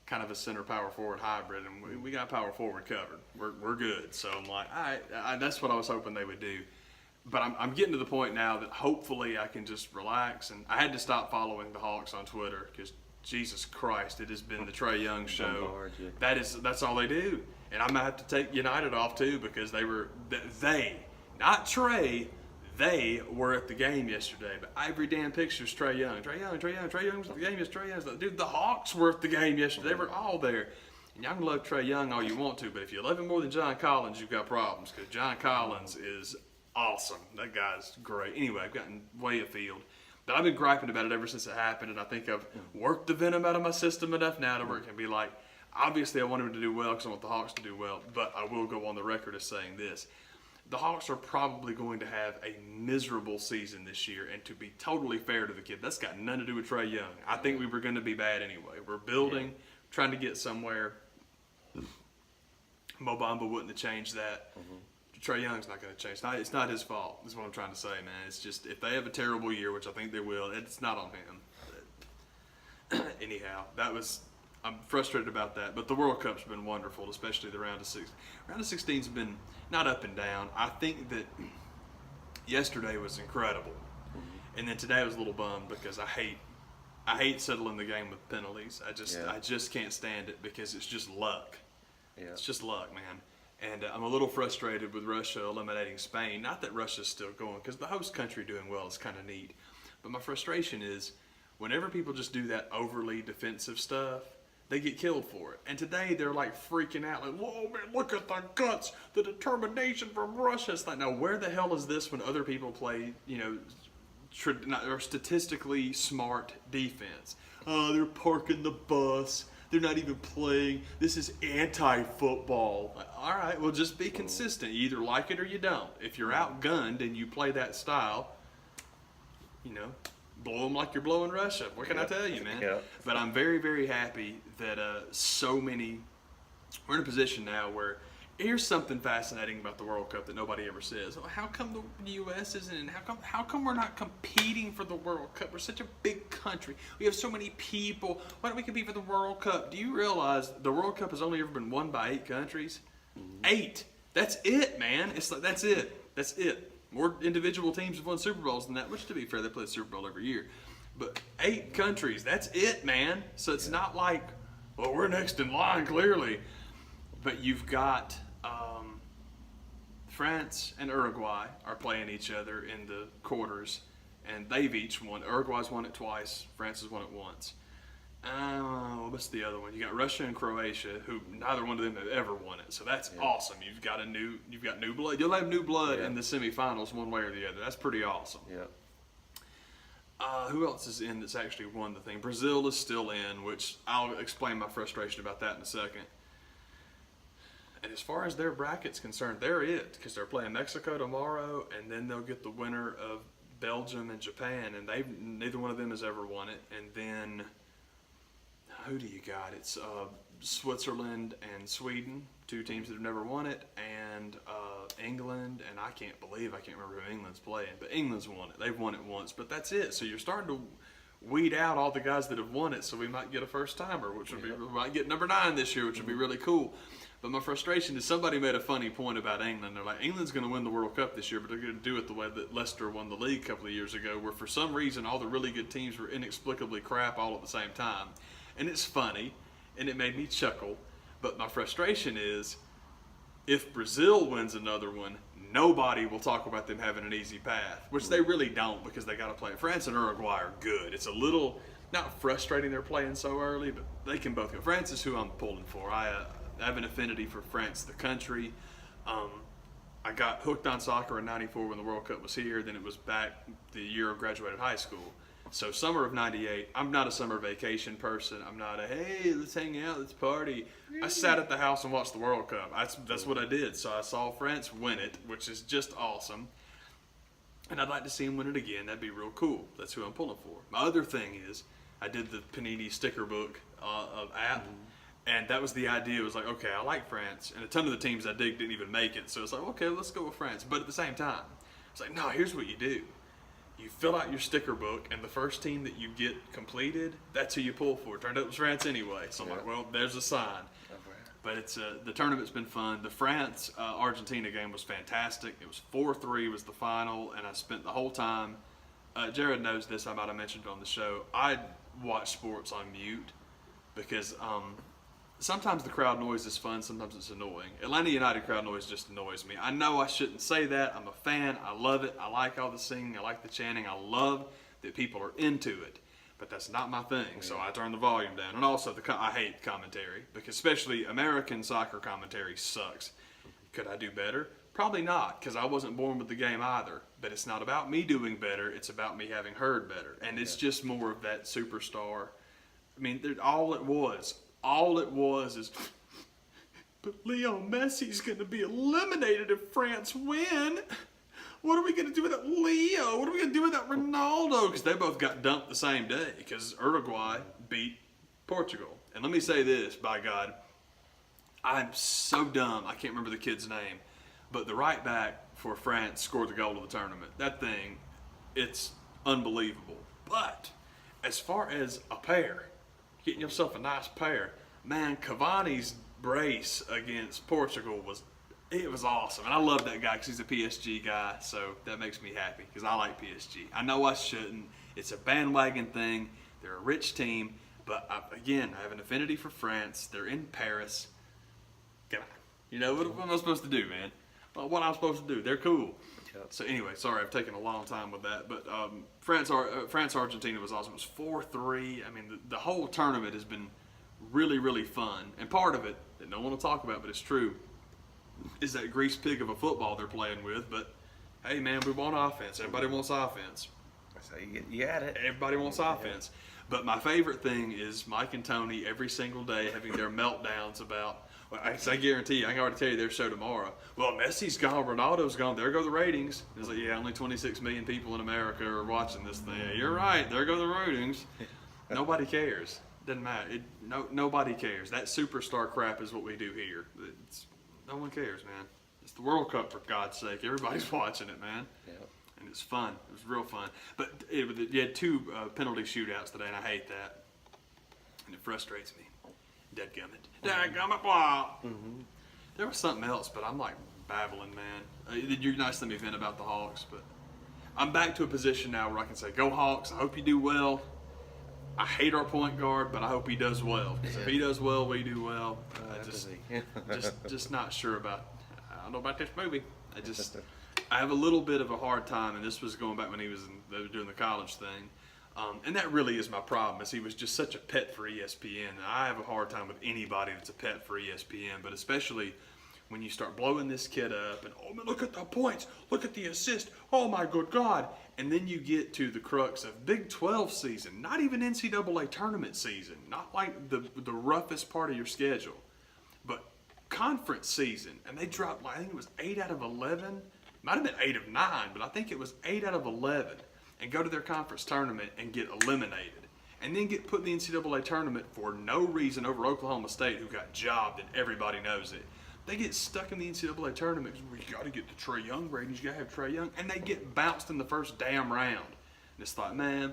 kind of a center power forward hybrid, and we got power forward covered. We're good. So I'm like, all right, that's what I was hoping they would do. But I'm getting to the point now that hopefully I can just relax. And I had to stop following the Hawks on Twitter because Jesus Christ, it has been the Trae Young show. That's all they do. And I'm gonna have to take United off too because not Trae. They were at the game yesterday, but every damn picture's Trae Young. Trae Young was at the game yesterday. Dude, the Hawks were at the game yesterday. They were all there. And y'all can love Trae Young all you want to, but if you love him more than John Collins, you've got problems because John Collins is awesome. That guy's great. Anyway, I've gotten way afield. But I've been griping about it ever since it happened, and I think I've worked the venom out of my system enough now to where it can be like, obviously I want him to do well because I want the Hawks to do well, but I will go on the record as saying this. The Hawks are probably going to have a miserable season this year, and to be totally fair to the kid, that's got nothing to do with Trae Young. I think we were going to be bad anyway. We're building, trying to get somewhere. Mo Bamba wouldn't have changed that. Trae Young's not going to change. It's not his fault, is what I'm trying to say, man. It's just, if they have a terrible year, which I think they will, it's not on him. Anyhow, I'm frustrated about that, but the World Cup's been wonderful, especially the round of 16. Round of 16's been not up and down. I think that yesterday was incredible, and then today I was a little bummed because I hate settling the game with penalties. I just can't stand it because it's just luck. Yeah. It's just luck, man. And I'm a little frustrated with Russia eliminating Spain. Not that Russia's still going, because the host country doing well is kind of neat. But my frustration is whenever people just do that overly defensive stuff, they get killed for it. And today they're like freaking out, like, whoa, man, look at the guts, the determination from Russia. It's like, now where the hell is this when other people play, or statistically smart defense? Oh, they're parking the bus. They're not even playing. This is anti-football. Like, all right, well, just be consistent. You either like it or you don't. If you're outgunned and you play that style, blow them like you're blowing Russia. What can I tell you, man? Yeah. But I'm very, very happy that we're in a position now where here's something fascinating about the World Cup that nobody ever says. Well, how come the U.S. isn't in? How come we're not competing for the World Cup? We're such a big country. We have so many people. Why don't we compete for the World Cup? Do you realize the World Cup has only ever been won by 8 countries? 8. That's it, man. It's like, that's it. That's it. More individual teams have won Super Bowls than that, which, to be fair, they play the Super Bowl every year. But 8 countries, that's it, man. So it's not like, well, we're next in line, clearly. But you've got France and Uruguay are playing each other in the quarters, and they've each won. Uruguay's won it twice. France has won it once. What's the other one? You got Russia and Croatia, who neither one of them have ever won it. So that's awesome. You've got new blood. You'll have new blood in the semifinals, one way or the other. That's pretty awesome. Yeah. Who else is in that's actually won the thing? Brazil is still in, which I'll explain my frustration about that in a second. And as far as their bracket's concerned, they're it, because they're playing Mexico tomorrow, and then they'll get the winner of Belgium and Japan, and neither one of them has ever won it. And then who do you got? It's Switzerland and Sweden, 2 teams that have never won it, and England, and I can't remember who England's playing, but England's won it. They've won it once, but that's it. So you're starting to weed out all the guys that have won it, so we might get a first timer, which would be, we might get number 9 this year, which would be really cool. But my frustration is somebody made a funny point about England. They're like, England's going to win the World Cup this year, but they're going to do it the way that Leicester won the league a couple of years ago, where for some reason all the really good teams were inexplicably crap all at the same time. And it's funny, and it made me chuckle. But my frustration is, if Brazil wins another one, nobody will talk about them having an easy path, which they really don't, because they got to play. France and Uruguay are good. It's a little, not frustrating they're playing so early, but they can both go. France is who I'm pulling for. I have an affinity for France, the country. I got hooked on soccer in '94 when the World Cup was here. Then it was back the year I graduated high school. So summer of '98, I'm not a summer vacation person. I'm not a, hey, let's hang out, let's party. I sat at the house and watched the World Cup. That's what I did. So I saw France win it, which is just awesome. And I'd like to see them win it again. That'd be real cool. That's who I'm pulling for. My other thing is, I did the Panini sticker book of app. And that was the idea. It was like, okay, I like France. And a ton of the teams I dig didn't even make it. So it's like, okay, let's go with France. But at the same time, it's like, no, here's what you do. You fill out your sticker book, and the first team that you get completed, that's who you pull for. Turned out it was France anyway. So I'm like, well, there's a sign. But it's the tournament's been fun. The France-Argentina game was fantastic. It was 4-3 was the final, and I spent the whole time. Jared knows this. I might have mentioned it on the show. I watch sports on mute because sometimes the crowd noise is fun. Sometimes it's annoying. Atlanta United crowd noise just annoys me. I know I shouldn't say that. I'm a fan. I love it. I like all the singing. I like the chanting. I love that people are into it. But that's not my thing, so I turn the volume down. And also, I hate commentary, because especially American soccer commentary sucks. Could I do better? Probably not, because I wasn't born with the game either. But it's not about me doing better, it's about me having heard better. And it's just more of that superstar. I mean, all it was is, but Leo Messi's going to be eliminated if France win. What are we going to do without Leo? What are we going to do without Ronaldo? Because they both got dumped the same day because Uruguay beat Portugal. And let me say this, by God, I'm so dumb. I can't remember the kid's name. But the right back for France scored the goal of the tournament. That thing, it's unbelievable. But as far as a pair, getting yourself a nice pair, man, Cavani's brace against Portugal was awesome. And I love that guy because he's a PSG guy, so that makes me happy because I like PSG. I know I shouldn't. It's a bandwagon thing. They're a rich team. But, I have an affinity for France. They're in Paris. Come on. You know, what am I supposed to do, man? Well, what I'm supposed to do. They're cool. Yep. So, anyway, sorry, I've taken a long time with that. But France-Argentina was awesome. It was 4-3. I mean, the whole tournament has been really, really fun. And part of it that no one will talk about, but it's true, is that grease pig of a football they're playing with. But, hey, man, we want offense. Everybody wants offense. So you had it. Everybody wants offense. But my favorite thing is Mike and Tony every single day having their meltdowns about, well, I guarantee you, I can already tell you their show tomorrow. Well, Messi's gone, Ronaldo's gone, there go the ratings. It's like, yeah, only 26 million people in America are watching this thing. Yeah, you're right, there go the ratings. Nobody cares. Doesn't matter. Nobody cares. That superstar crap is what we do here. No one cares, man. It's the World Cup, for God's sake. Everybody's watching it, man. Yep. And it's fun. It was real fun. But you had two penalty shootouts today, and I hate that. And it frustrates me. Dadgummit. Dadgummit, blah. Mm-hmm. There was something else, but I'm like babbling, man. You're nice to me vent about the Hawks, but I'm back to a position now where I can say, go Hawks, I hope you do well. I hate our point guard, but I hope he does well. Because if he does well, we do well. Just not sure about. I don't know about this movie. I have a little bit of a hard time, and this was going back when they were doing the college thing, and that really is my problem. Is he was just such a pet for ESPN. And I have a hard time with anybody that's a pet for ESPN, but especially when you start blowing this kid up and, oh man, look at the points, look at the assist, oh my good God. And then you get to the crux of Big 12 season, not even NCAA tournament season, not like the roughest part of your schedule, but conference season. And they dropped, I think it was 8 out of 11, might have been 8 of 9, but I think it was 8 out of 11, and go to their conference tournament and get eliminated. And then get put in the NCAA tournament for no reason over Oklahoma State, who got jobbed and everybody knows it. They get stuck in the NCAA tournament because we got to get the Trae Young ratings. You got to have Trae Young. And they get bounced in the first damn round. And it's like, man,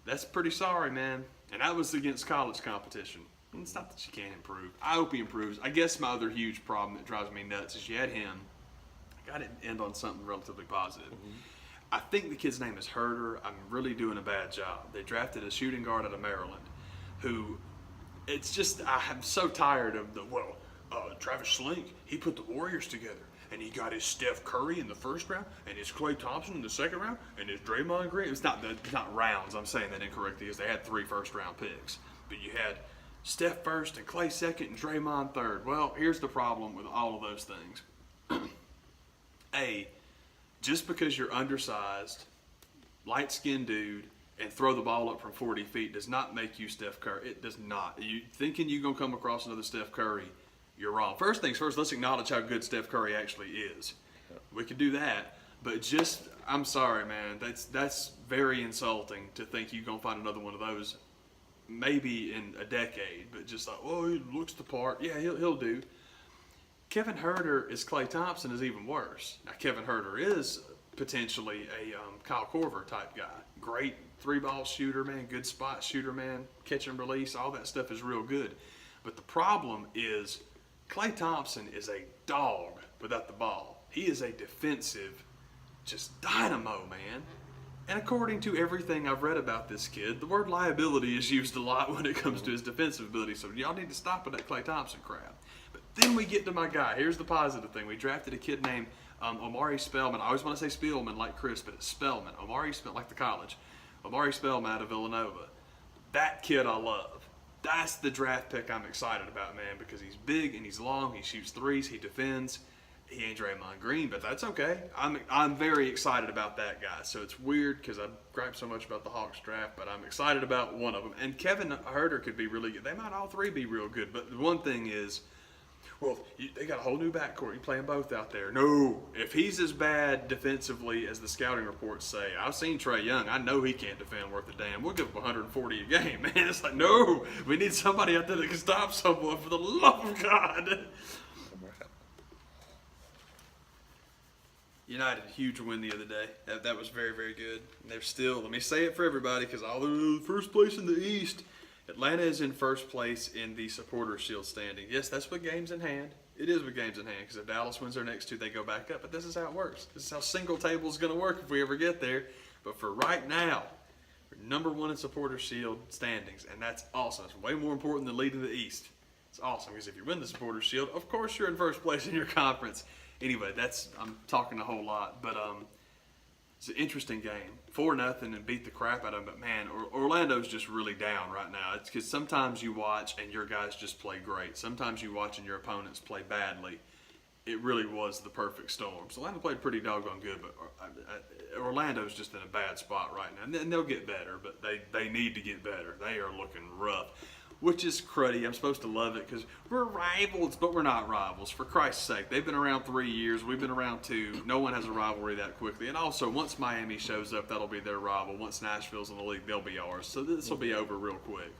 that's pretty sorry, man. And that was against college competition. And it's not that you can't improve. I hope he improves. I guess my other huge problem that drives me nuts is you had him. I got to end on something relatively positive. Mm-hmm. I think the kid's name is Herder. I'm really doing a bad job. They drafted a shooting guard out of Maryland who, it's just, I'm so tired of Travis Schlenk, he put the Warriors together, and he got his Steph Curry in the first round, and his Klay Thompson in the second round, and his Draymond Green. It's not rounds. I'm saying that incorrectly because they had 3 first-round picks. But you had Steph first and Klay second and Draymond third. Well, here's the problem with all of those things. A, just because you're undersized, light-skinned dude, and throw the ball up from 40 feet does not make you Steph Curry. It does not. You thinking you're going to come across another Steph Curry, you're wrong. First things first, let's acknowledge how good Steph Curry actually is. We can do that, but just, I'm sorry, man. That's very insulting to think you're going to find another one of those maybe in a decade, but just like, oh, he looks the part. Yeah, he'll do. Kevin Huerter is Klay Thompson is even worse. Now, Kevin Huerter is potentially a Kyle Korver type guy. Great three-ball shooter, man. Good spot shooter, man. Catch and release. All that stuff is real good. But the problem is Klay Thompson is a dog without the ball. He is a defensive, just dynamo, man. And according to everything I've read about this kid, the word liability is used a lot when it comes to his defensive ability. So y'all need to stop with that Klay Thompson crap. But then we get to my guy. Here's the positive thing. We drafted a kid named Omari Spellman. I always want to say Spielman like Chris, but it's Spellman. Omari Spellman, like the college. Omari Spellman out of Villanova. That kid I love. That's the draft pick I'm excited about, man, because he's big and he's long. He shoots threes. He defends. He ain't Draymond Green, but that's okay. I'm very excited about that guy. So it's weird because I gripe so much about the Hawks draft, but I'm excited about one of them. And Kevin Huerter could be really good. They might all three be real good, but the one thing is, well, they got a whole new backcourt. You play them both out there. No, if he's as bad defensively as the scouting reports say, I've seen Trae Young. I know he can't defend worth a damn. We'll give up 140 a game, man. It's like, no, we need somebody out there that can stop someone for the love of God. United, huge win the other day. That was very, very good. And they're still, let me say it for everybody, because all the first place in the East. Atlanta is in first place in the Supporters' Shield standing. Yes, that's with games in hand. It is with games in hand, because if Dallas wins their next two, they go back up. But this is how it works. This is how single table is going to work if we ever get there. But for right now, we're number one in Supporters' Shield standings, and that's awesome. It's way more important than leading the East. It's awesome, because if you win the Supporters' Shield, of course you're in first place in your conference. Anyway, I'm talking a whole lot, but it's an interesting game. 4-0 and beat the crap out of them, but man, Orlando's just really down right now. It's because sometimes you watch and your guys just play great. Sometimes you watch and your opponents play badly. It really was the perfect storm. So Orlando played pretty doggone good, but Orlando's just in a bad spot right now. And they'll get better, but they need to get better. They are looking rough. Which is cruddy. I'm supposed to love it because we're rivals, but we're not rivals. For Christ's sake, they've been around 3 years. We've been around 2. No one has a rivalry that quickly. And also, once Miami shows up, that'll be their rival. Once Nashville's in the league, they'll be ours. So this will be over real quick.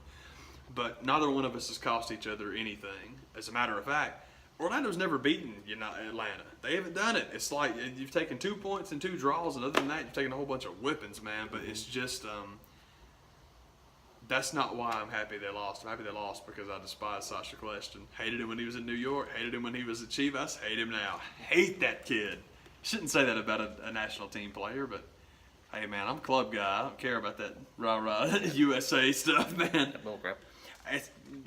But neither one of us has cost each other anything. As a matter of fact, Orlando's never beaten Atlanta. They haven't done it. It's like you've taken 2 points and 2 draws, and other than that, you've taken a whole bunch of whippings, man. But it's just that's not why I'm happy they lost. I'm happy they lost because I despise Sasha Coleston. Hated him when he was in New York. Hated him when he was at Chivas. Hate him now. Hate that kid. Shouldn't say that about a national team player, but hey, man, I'm a club guy. I don't care about that rah-rah USA stuff, man.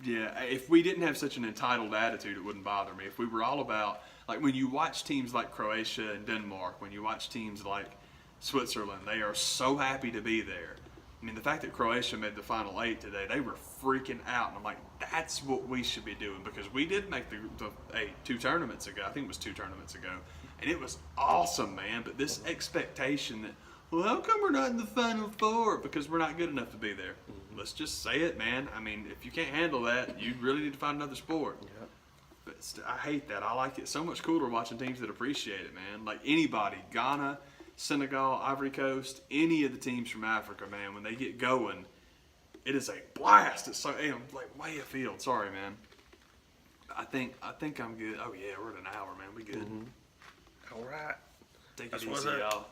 Yeah, if we didn't have such an entitled attitude, it wouldn't bother me. If we were all about, like when you watch teams like Croatia and Denmark, when you watch teams like Switzerland, they are so happy to be there. I mean, the fact that Croatia made the Final 8 today, they were freaking out. And I'm like, that's what we should be doing because we did make the 8 2 tournaments ago. I think it was 2 tournaments ago. And it was awesome, man. But this expectation that, well, how come we're not in the Final 4? Because we're not good enough to be there. Mm-hmm. Let's just say it, man. I mean, if you can't handle that, you really need to find another sport. Yep. But I hate that. I like it so much cooler watching teams that appreciate it, man. Like anybody, Ghana, Senegal, Ivory Coast, any of the teams from Africa, man, when they get going, it is a blast. It's so like way afield. Sorry, man. I think I'm good. Oh yeah, we're at an hour, man. We good. Mm-hmm. All right. Take it easy, y'all.